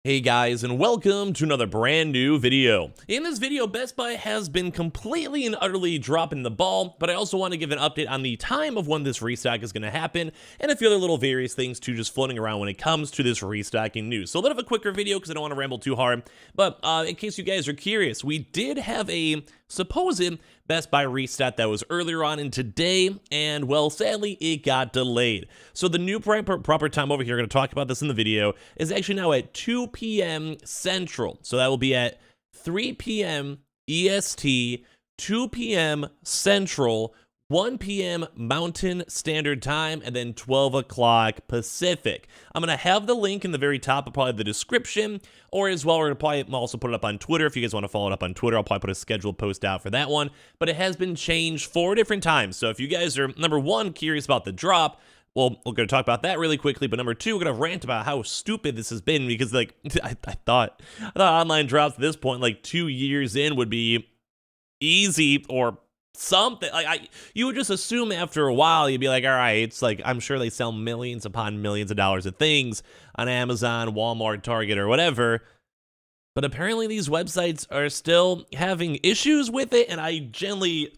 Hey guys, and welcome to another brand new video. In this video, Best Buy has been completely and utterly dropping the ball, but I also want to give an update on the time of when this restock is going to happen, and a few other little various things too just floating around when it comes to this restocking news. So a bit of a quicker video because I don't want to ramble too hard, but in case you guys are curious, we did have a supposed Best Buy restock that was earlier on in today, and well, sadly, it got delayed. So the new proper time over here, we're going to talk about this in the video, is actually now at 2 p.m. Central. So that will be at 3 p.m. EST, 2 p.m. Central, 1 p.m. Mountain Standard Time, and then 12 o'clock Pacific. I'm going to have the link in the very top of probably the description, or as well, we're going to probably also put it up on Twitter. If you guys want to follow it up on Twitter, I'll probably put a scheduled post out for that one. But it has been changed 4 different times. So if you guys are, number one, curious about the drop, well, we're going to talk about that really quickly, but number two, we're going to rant about how stupid this has been, because, like, I thought online drops at this point, like 2 years in, would be easy or something. Like, you would just assume after a while, you'd be like, all right, it's like, I'm sure they sell millions upon millions of dollars of things on Amazon, Walmart, Target, or whatever. But apparently these websites are still having issues with it, and I generally...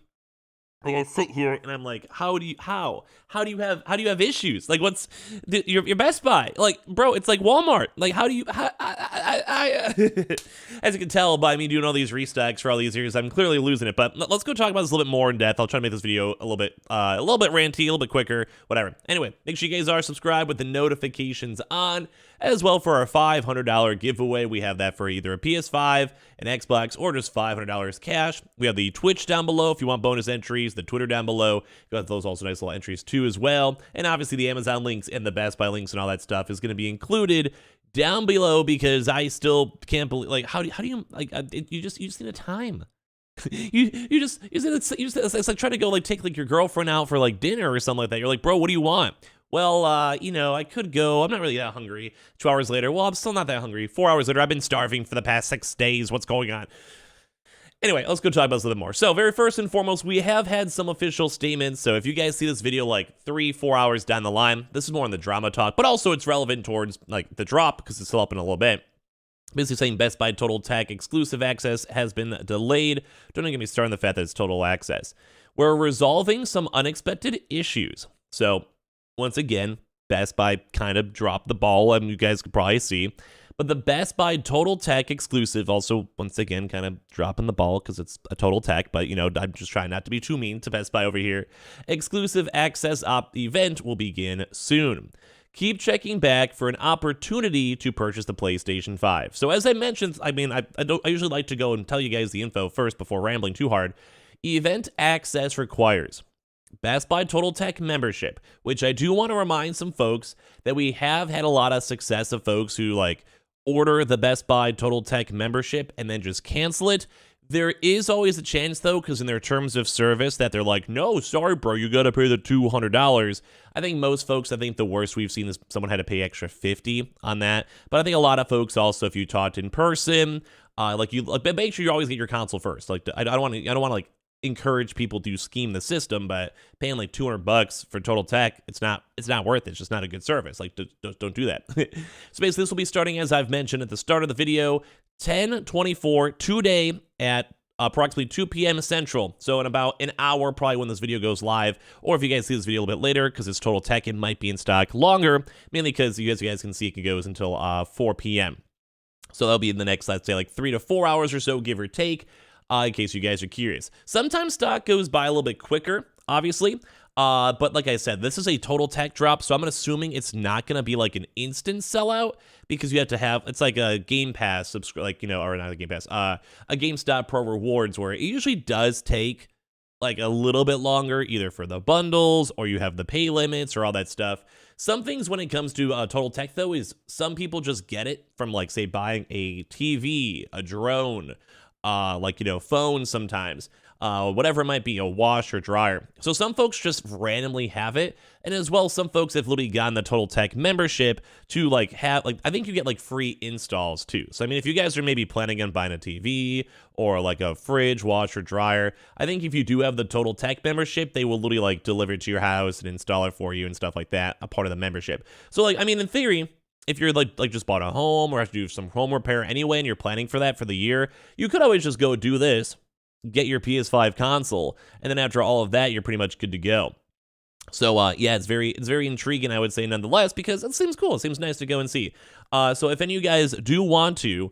Like, I sit here and I'm like, how do you have issues? Like, what's your Best Buy? Like, bro, it's like Walmart. Like, how do you? As you can tell by me doing all these restocks for all these years, I'm clearly losing it. But let's go talk about this a little bit more in depth. I'll try to make this video a little bit ranty, a little bit quicker, whatever. Anyway, make sure you guys are subscribed with the notifications on. As well, for our $500 giveaway, we have that for either a PS5, an Xbox, or just $500 cash. We have the Twitch down below if you want bonus entries, the Twitter down below. You got those also nice little entries too as well. And obviously the Amazon links and the Best Buy links and all that stuff is going to be included down below, because I still can't believe, like, how do you like, you just need a time. It's like trying to go, like, take, like, your girlfriend out for, like, dinner or something like that. You're like, bro, what do you want? Well, I could go. I'm not really that hungry. 2 hours later, well, I'm still not that hungry. 4 hours later, I've been starving for the past 6 days. What's going on? Anyway, let's go talk about this a little bit more. So, very first and foremost, we have had some official statements. So, if you guys see this video like 3-4 hours down the line, this is more on the drama talk, but also it's relevant towards, like, the drop, because it's still up in a little bit. Basically saying Best Buy Totaltech exclusive access has been delayed. Don't even get me started on the fact that it's total access. We're resolving some unexpected issues. So, once again, Best Buy kind of dropped the ball, and you guys could probably see. But the Best Buy Totaltech exclusive also, once again, kind of dropping the ball because it's a Totaltech. But, I'm just trying not to be too mean to Best Buy over here. Exclusive access event will begin soon. Keep checking back for an opportunity to purchase the PlayStation 5. So as I mentioned, I usually like to go and tell you guys the info first before rambling too hard. Event access requires Best Buy Totaltech membership, which I do want to remind some folks that we have had a lot of success of folks who, like, order the Best Buy Totaltech membership and then just cancel it. There is always a chance, though, because in their terms of service, that they're like, no, sorry, bro, you got to pay the $200. I think most folks, the worst we've seen is someone had to pay extra $50 on that. But I think a lot of folks also, if you talked in person, make sure you always get your console first. Like, I don't want to like encourage people to scheme the system, but paying like $200 for Totaltech, it's not worth it. It's just not a good service. Like, don't do that. So basically, this will be starting, as I've mentioned at the start of the video, 10/24 today at approximately 2 p.m. Central. So in about an hour, probably when this video goes live, or if you guys see this video a little bit later, because it's Totaltech, it might be in stock longer, mainly because you guys can see it goes until 4 p.m. So that'll be in the next, let's say, like 3 to 4 hours or so, give or take. In case you guys are curious. Sometimes stock goes by a little bit quicker, obviously, but like I said, this is a Totaltech drop, so I'm assuming it's not going to be like an instant sellout, because you have to have, it's like a Game Pass, or not a Game Pass, a GameStop Pro Rewards, where it usually does take like a little bit longer, either for the bundles, or you have the pay limits, or all that stuff. Some things when it comes to Totaltech, though, is some people just get it from, like, say, buying a TV, a drone, phones sometimes, whatever it might be, a washer, dryer. So some folks just randomly have it, and as well, some folks have literally gotten the Totaltech membership to, like, have, like, I think you get, like, free installs, too. So, I mean, if you guys are maybe planning on buying a TV, or, like, a fridge, washer, dryer, I think if you do have the Totaltech membership, they will literally, like, deliver it to your house and install it for you and stuff like that, a part of the membership. So, like, I mean, in theory, if you're like just bought a home or have to do some home repair anyway and you're planning for that for the year, you could always just go do this, get your PS5 console, and then after all of that, you're pretty much good to go. So yeah, it's very intriguing, I would say, nonetheless, because it seems cool. It seems nice to go and see. So if any of you guys do want to,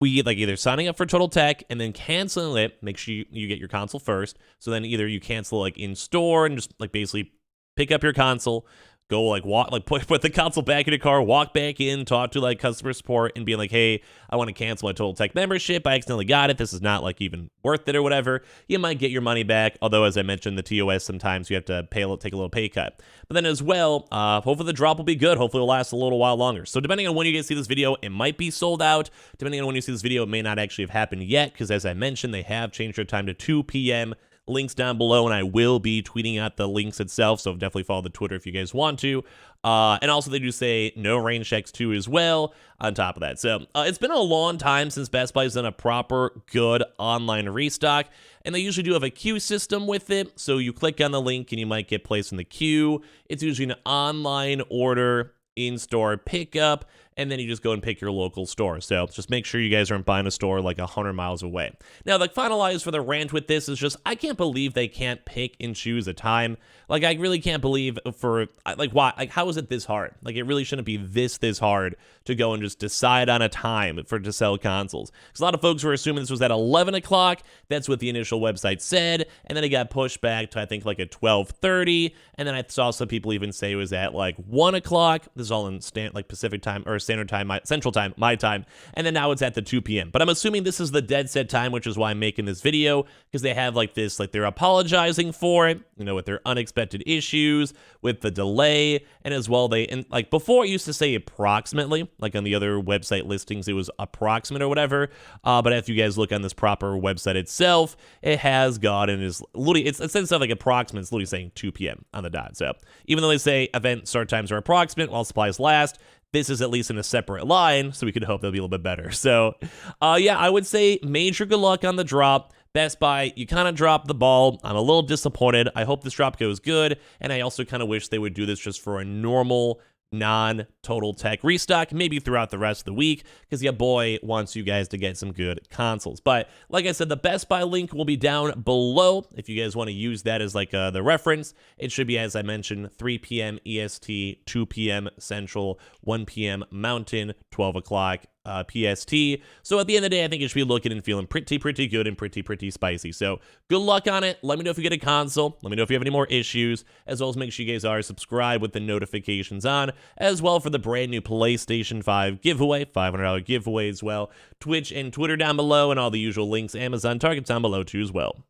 we like either signing up for Totaltech and then canceling it. Make sure you get your console first. So then either you cancel like in store and just like basically pick up your console, go like walk, like put the console back in your car, walk back in, talk to like customer support and be like, hey, I want to cancel my Totaltech membership. I accidentally got it. This is not like even worth it or whatever. You might get your money back. Although, as I mentioned, the TOS, sometimes you have to take a little pay cut. But then as well, hopefully the drop will be good. Hopefully it'll last a little while longer. So depending on when you guys see this video, it might be sold out. Depending on when you see this video, it may not actually have happened yet, because as I mentioned, they have changed their time to 2 p.m. Links down below, and I will be tweeting out the links itself, so definitely follow the Twitter if you guys want to. And also they do say no rain checks too as well on top of that. So it's been a long time since Best Buy's done a proper good online restock, and they usually do have a queue system with it. So you click on the link and you might get placed in the queue. It's usually an online order, in-store pickup, and then you just go and pick your local store. So just make sure you guys aren't buying a store like 100 miles away. Now, the finalize for the rant with this is just, I can't believe they can't pick and choose a time. Like, I really can't believe why? Like, how is it this hard? Like, it really shouldn't be this hard to go and just decide on a time to sell consoles. Because a lot of folks were assuming this was at 11 o'clock. That's what the initial website said. And then it got pushed back to, I think, like at 12:30. And then I saw some people even say it was at like 1 o'clock. This is all in Pacific time or Standard Time, Central Time, my time. And then now it's at the 2 p.m. But I'm assuming this is the dead set time, which is why I'm making this video, because they have like this, like they're apologizing for it, you know, with their unexpected issues, with the delay, and as well and like before it used to say approximately, like on the other website listings it was approximate or whatever. But if you guys look on this proper website itself, it has gone and is literally, it's instead of like approximate, it's literally saying 2 p.m. on the dot. So even though they say event start times are approximate while supplies last, this is at least in a separate line, so we could hope they'll be a little bit better. So, yeah, I would say major good luck on the drop. Best Buy, you kind of dropped the ball. I'm a little disappointed. I hope this drop goes good, and I also kind of wish they would do this just for a normal, non-Totaltech restock, maybe throughout the rest of the week, because your boy wants you guys to get some good consoles. But like I said, the Best Buy link will be down below if you guys want to use that as like the reference. It should be, as I mentioned, 3 p.m. EST, 2 p.m. Central, 1 p.m. Mountain, 12 o'clock PST. So at the end of the day, I think it should be looking and feeling pretty good and pretty spicy. So good luck on it. Let me know if you get a console. Let me know if you have any more issues, as well as make sure you guys are subscribed with the notifications on, as well for the brand new PlayStation 5 giveaway, $500 giveaway as well. Twitch and Twitter down below, and all the usual links, Amazon, Target down below too as well.